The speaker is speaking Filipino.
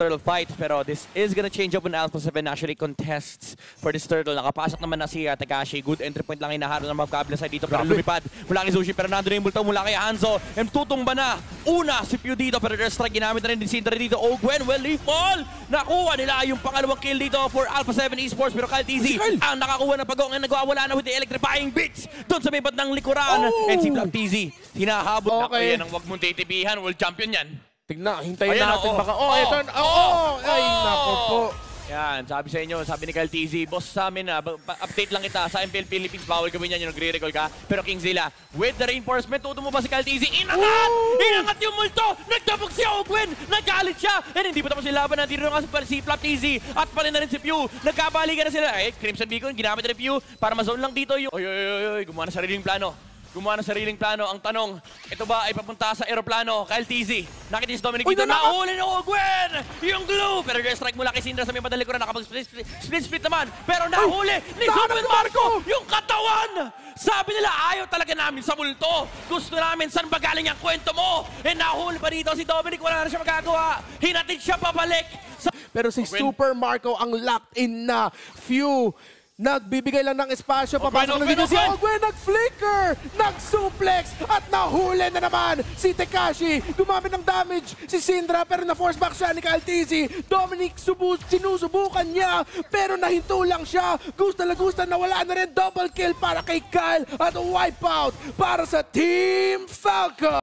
turtle fight, pero this is gonna change up when Alpha 7 actually contests for this turtle. Nakapasok naman na si Takashi. Good entry point lang hinaharap ng mga kabila side dito, pero lumipad mula kay Sushi, pero nandun na yung multo mula kay Hanzo. Tutumba na. Una si Pew dito, pero there's strike. Ginamit na rin din si Indra dito. Oh, Gwen, well, leaf ball! Nakuha nila yung pangalawang kill dito for Alpha 7 Esports, pero Kyle TZ ang nakakuha ng pagong and nagwawala na with the electrifying beats doon sa may bandang likuran. And si Black TZ, hinahabol. Okay. Yan ang wag mong titibihan. World champion yan. Tignan, hintayin Ayan, natin oo. baka. Ito. Ay, nako po. Yan, sabi sa inyo, sabi ni Kyle TZ, boss sa amin na, update lang kita, sa MPL Philippines, bawal gawin yan, yung nagre-recall ka. Pero Kingzilla, with the reinforcement, tuto mo ba si Kyle TZ? Inangat! Inangat yung multo! Nagtabog si Ogwen! Nagalit siya! And hindi pa tapos yung laban, nandito nga si Flap TZ at pala na rin si Pew. Nagkabalikan na sila. Crimson Beacon, ginamit na rin Pew para ma-zone lang dito yung... Oy, gumawa na sariling plano. Gumawa ng sariling plano. Ang tanong, ito ba ay papunta sa aeroplano? Kyle TZ, nakita si Dominic dito, nahuli ng Ogwen! Yung glue! Pero yung strike mula kay Syndra sa may padali ko na nakapag-split naman. Pero nahuli ni Zubin Marco yung katawan! Sabi nila, ayaw talaga namin sa multo. Gusto namin, saan ba galing ang kwento mo? Eh nahuli pa dito si Dominic, wala na siya magagawa. Hinatid siya pabalik. Pero si Super Marco ang locked in na. Few. Nagbibigay lang ng espasyo, papasok na dito si Ogwen, nag-flicker, nag-suplex, at nahuli na naman si Tekashi. Gumamit ng damage si Syndra, pero na-force back siya ni Kyle TZ. Dominic, sinusubukan niya, pero nahinto lang siya. Gusto na wala na rin, double kill para kay Kyle at wipeout para sa Team Falcon.